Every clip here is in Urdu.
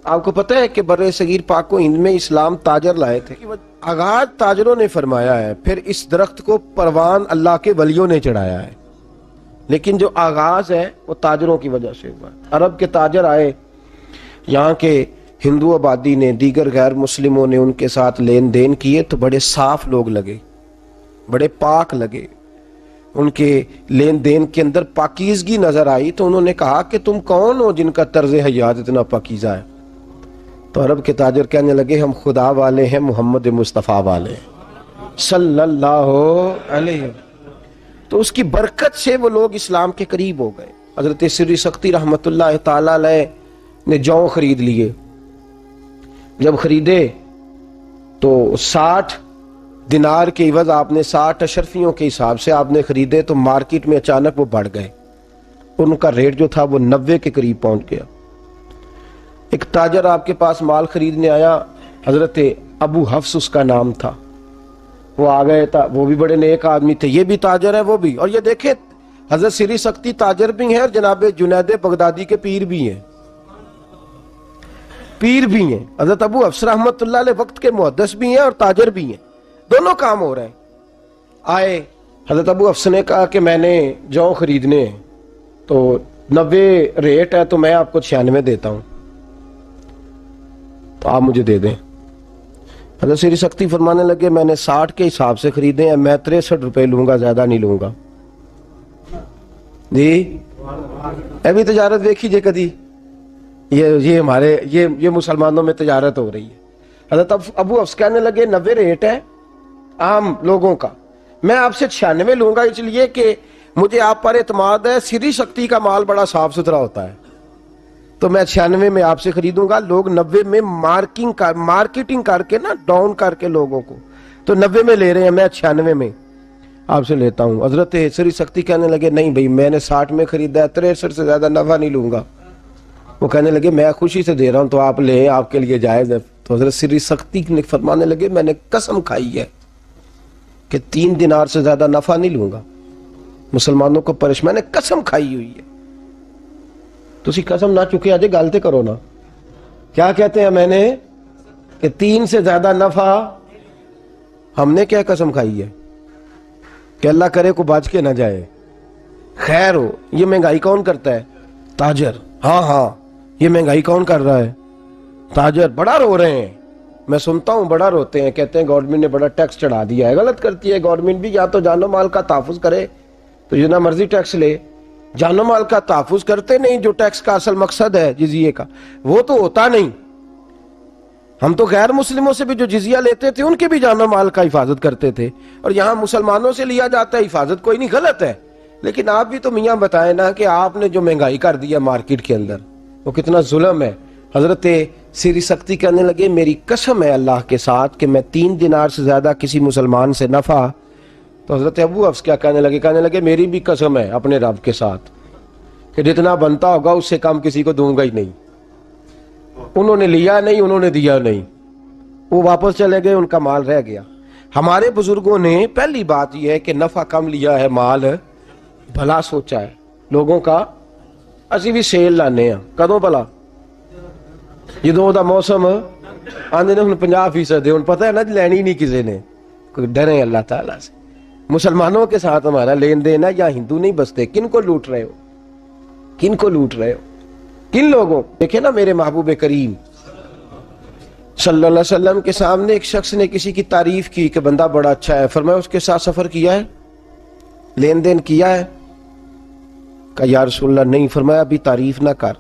آپ کو پتہ ہے کہ برے صغیر پاک و ہند میں اسلام تاجر لائے تھے، آغاز تاجروں نے فرمایا ہے، پھر اس درخت کو پروان اللہ کے ولیوں نے چڑھایا ہے، لیکن جو آغاز ہے وہ تاجروں کی وجہ سے ہوا۔ عرب کے تاجر آئے، یہاں کے ہندو آبادی نے، دیگر غیر مسلموں نے ان کے ساتھ لین دین کیے تو بڑے صاف لوگ لگے، بڑے پاک لگے، ان کے لین دین کے اندر پاکیزگی نظر آئی، تو انہوں نے کہا کہ تم کون ہو جن کا طرز حیات اتنا پاکیزہ ہے؟ تو عرب کے تاجر کہنے لگے ہم خدا والے ہیں، محمد مصطفیٰ والے صلی اللہ علیہ وسلم۔ تو اس کی برکت سے وہ لوگ اسلام کے قریب ہو گئے۔ حضرت سری سختی رحمت اللہ تعالی علیہ نے جو خرید لیے، جب خریدے تو 60 دینار کے عوض آپ نے 60 اشرفیوں کے حساب سے آپ نے خریدے، تو مارکیٹ میں اچانک وہ بڑھ گئے، ان کا ریٹ جو تھا وہ 90 کے قریب پہنچ گیا۔ ایک تاجر آپ کے پاس مال خریدنے آیا، حضرت ابو حفص اس کا نام تھا، وہ آ گئے تھا، وہ بھی بڑے نیک آدمی تھے، یہ بھی تاجر ہے وہ بھی، اور یہ دیکھیں حضرت سری سختی تاجر بھی ہیں اور جناب جنید بغدادی کے پیر بھی ہیں، پیر بھی ہیں۔ حضرت ابو حفص رحمت اللہ علیہ وقت کے محدث بھی ہیں اور تاجر بھی ہیں، دونوں کام ہو رہے ہیں۔ آئے حضرت ابو حفص نے کہا کہ میں نے جو خریدنے ہیں تو 90 ریٹ ہے، تو میں آپ کو 96 دیتا ہوں، تو آپ مجھے دے دیں۔ حضرت سری سختی فرمانے لگے میں نے 60 کے حساب سے خریدے ہیں، میں 63 روپے لوں گا، زیادہ نہیں لوں گا۔ جی ابھی تجارت دیکھی جے کدی، یہ ہمارے یہ مسلمانوں میں تجارت ہو رہی ہے۔ حضرت ابو حفص کہنے لگے 90 ریٹ ہے عام لوگوں کا، میں آپ سے 96 لوں گا، اس لیے کہ مجھے آپ پر اعتماد ہے، سری سختی کا مال بڑا صاف ستھرا ہوتا ہے، تو میں 96 میں آپ سے خریدوں گا۔ لوگ 90 میں مارکیٹنگ کر کے نا، ڈاؤن کر کے لوگوں کو، تو 90 میں لے رہے ہیں، میں 96 میں آپ سے لیتا ہوں۔ حضرت سری سختی کہنے لگے نہیں بھائی میں نے 60 میں خریدا ہے، 63 سے زیادہ نفع نہیں لوں گا۔ وہ کہنے لگے میں خوشی سے دے رہا ہوں تو آپ لیں، آپ کے لیے جائز ہے۔ تو حضرت سری سختی نے فرمانے لگے میں نے قسم کھائی ہے کہ 3 دینار سے زیادہ نفع نہیں لوں گا، مسلمانوں کو میں نے قسم کھائی ہوئی ہے۔ تو اسی قسم نہ چکے آجے گالتے کرو نا، کیا کہتے ہیں میں نے کہ 3 سے زیادہ نفع، ہم نے کیا قسم کھائی ہے کہ اللہ کرے کو بچ کے نہ جائے، خیر ہو۔ یہ مہنگائی کون کرتا ہے؟ تاجر۔ ہاں یہ مہنگائی کون کر رہا ہے؟ تاجر۔ بڑا رو رہے ہیں، میں سنتا ہوں بڑا روتے ہیں، کہتے ہیں گورنمنٹ نے بڑا ٹیکس چڑھا دیا ہے۔ غلط کرتی ہے گورنمنٹ بھی، یا تو جان و مال کا تحفظ کرے تو جتنا مرضی ٹیکس لے، جان و مال کا تحفظ کرتے نہیں، جو ٹیکس کا اصل مقصد ہے جزیے کا وہ تو ہوتا نہیں۔ ہم تو غیر مسلموں سے بھی جو جزیہ لیتے تھے ان کے بھی جان و مال کا حفاظت کرتے تھے، اور یہاں مسلمانوں سے لیا جاتا ہے، حفاظت کوئی نہیں، غلط ہے۔ لیکن آپ بھی تو میاں بتائیں نا کہ آپ نے جو مہنگائی کر دی ہے مارکیٹ کے اندر، وہ کتنا ظلم ہے۔ حضرت سری سختی کہنے لگے میری قسم ہے اللہ کے ساتھ کہ میں 3 دینار سے زیادہ کسی مسلمان سے نفع۔ تو حضرت ابو حفص کیا کہنے لگے میری بھی قسم ہے اپنے رب کے ساتھ کہ جتنا بنتا ہوگا اس سے کم کسی کو دوں گا ہی نہیں۔ انہوں نے لیا نہیں، انہوں نے دیا نہیں، وہ واپس چلے گئے، ان کا مال رہ گیا۔ ہمارے بزرگوں نے پہلی بات یہ ہے کہ نفع کم لیا ہے، مال بھلا سوچا ہے لوگوں کا۔ اسی بھی سیل لانے ہیں کدوں بھلا جدوں دا موسم آندے نے 50% ہن پتہ ہے نا لینی نہیں کسی نے، کوئی ڈرے اللہ تعالیٰ سے۔ مسلمانوں کے ساتھ ہمارا لین دین ہے، یا ہندو نہیں بستے، کن کو لوٹ رہے ہو، کن کو لوٹ رہے ہو، کن لوگوں؟ دیکھیں نا میرے محبوب کریم صلی اللہ علیہ وسلم کے سامنے ایک شخص نے کسی کی تعریف کی کہ بندہ بڑا اچھا ہے، فرمایا اس کے ساتھ سفر کیا ہے، لین دین کیا ہے؟ کہا یا رسول اللہ نہیں۔ فرمایا ابھی تعریف نہ کر،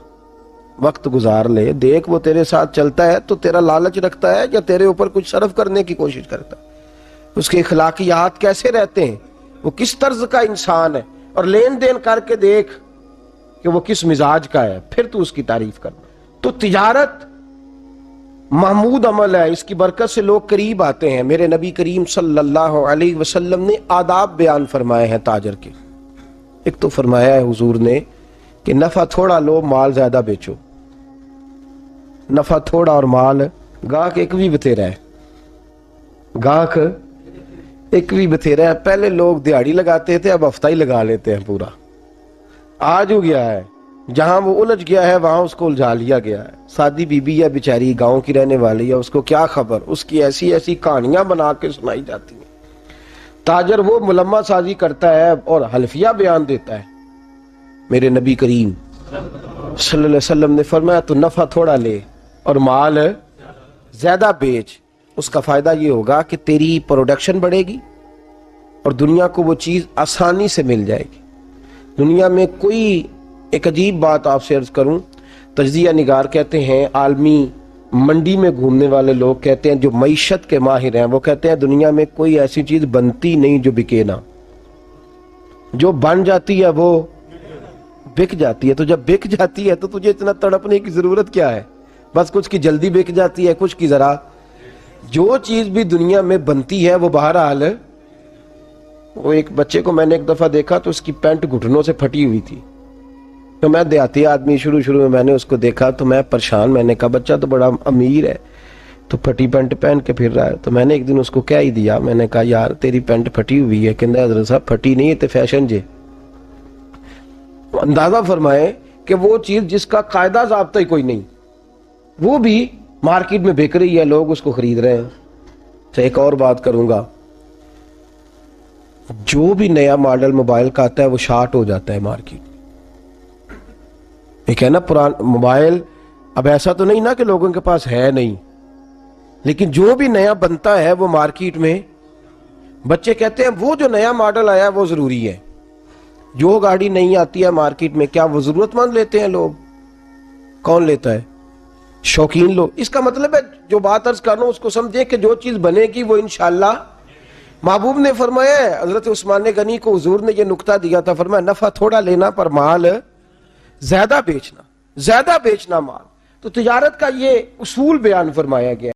وقت گزار لے، دیکھ وہ تیرے ساتھ چلتا ہے تو تیرا لالچ رکھتا ہے یا تیرے اوپر کچھ صرف کرنے کی کوشش کرتا ہے، اس کے اخلاقیات کیسے رہتے ہیں، وہ کس طرز کا انسان ہے، اور لین دین کر کے دیکھ کہ وہ کس مزاج کا ہے، پھر تو اس کی تعریف کرنا۔ تو تجارت محمود عمل ہے، اس کی برکت سے لوگ قریب آتے ہیں۔ میرے نبی کریم صلی اللہ علیہ وسلم نے آداب بیان فرمائے ہیں تاجر کے۔ ایک تو فرمایا ہے حضور نے کہ نفع تھوڑا لو، مال زیادہ بیچو۔ نفع تھوڑا اور مال، گاہک ایک بھی بتھیرا ہے، گاہک ایک بھی بتھیرا ہے۔ پہلے لوگ دیہاڑی لگاتے تھے، اب ہفتہ ہی لگا لیتے ہیں پورا۔ آج ہو گیا ہے جہاں وہ الجھ گیا ہے وہاں اس کو الجھا لیا گیا ہے. سادی بی بی ہے بیچاری, گاؤں کی رہنے والی ہے, اس کو کیا خبر, اس کی ایسی ایسی کہانیاں بنا کے سنائی جاتی ہیں. تاجر وہ ملمہ سازی کرتا ہے اور حلفیہ بیان دیتا ہے. میرے نبی کریم صلی اللہ علیہ وسلم نے فرمایا تو نفع تھوڑا لے اور مال زیادہ بیچ. اس کا فائدہ یہ ہوگا کہ تیری پروڈکشن بڑھے گی اور دنیا کو وہ چیز آسانی سے مل جائے گی. دنیا میں کوئی ایک عجیب بات آپ سے عرض کروں, تجزیہ نگار کہتے ہیں, عالمی منڈی میں گھومنے والے لوگ کہتے ہیں, جو معیشت کے ماہر ہیں وہ کہتے ہیں دنیا میں کوئی ایسی چیز بنتی نہیں جو بکے نہ. جو بن جاتی ہے وہ بک جاتی ہے. تو جب بک جاتی ہے تو تجھے اتنا تڑپنے کی ضرورت کیا ہے؟ بس کچھ کی جلدی بک جاتی ہے, کچھ کی ذرا. جو چیز بھی دنیا میں بنتی ہے وہ بہرحال, وہ ایک بچے کو میں نے ایک دفعہ دیکھا تو اس کی پینٹ گھٹنوں سے پھٹی ہوئی تھی. تو میں دیہاتی آدمی, شروع میں نے اس کو دیکھا تو میں پریشان. میں نے کہا بچہ تو بڑا امیر ہے تو پھٹی پینٹ پہن کے پھر رہا ہے. تو میں نے ایک دن اس کو کہہ ہی دیا, میں نے کہا یار تیری پینٹ پھٹی ہوئی ہے. کہندہ حضرت صاحب پھٹی نہیں ہے تے فیشن جے. اندازہ فرمائے کہ وہ چیز جس کا قاعدہ ضابطہ ہی کوئی نہیں, وہ بھی مارکیٹ میں بک رہی ہے, لوگ اس کو خرید رہے ہیں. تو ایک اور بات کروں گا, جو بھی نیا ماڈل موبائل کا آتا ہے وہ شارٹ ہو جاتا ہے مارکیٹ. ایک ہے نا پرانا موبائل, اب ایسا تو نہیں نا کہ لوگوں کے پاس ہے نہیں, لیکن جو بھی نیا بنتا ہے وہ مارکیٹ میں, بچے کہتے ہیں وہ جو نیا ماڈل آیا ہے وہ ضروری ہے. جو گاڑی نہیں آتی ہے مارکیٹ میں کیا وہ ضرورت مند لیتے ہیں لوگ؟ کون لیتا ہے؟ شوقین لوگ. اس کا مطلب ہے جو بات عرض کر رہا ہوں اس کو سمجھے کہ جو چیز بنے گی وہ انشاءاللہ. محبوب نے فرمایا ہے, حضرت عثمان غنی کو حضور نے یہ نکتہ دیا تھا, فرمایا نفع تھوڑا لینا پر مال زیادہ بیچنا, زیادہ بیچنا مال. تو تجارت کا یہ اصول بیان فرمایا گیا.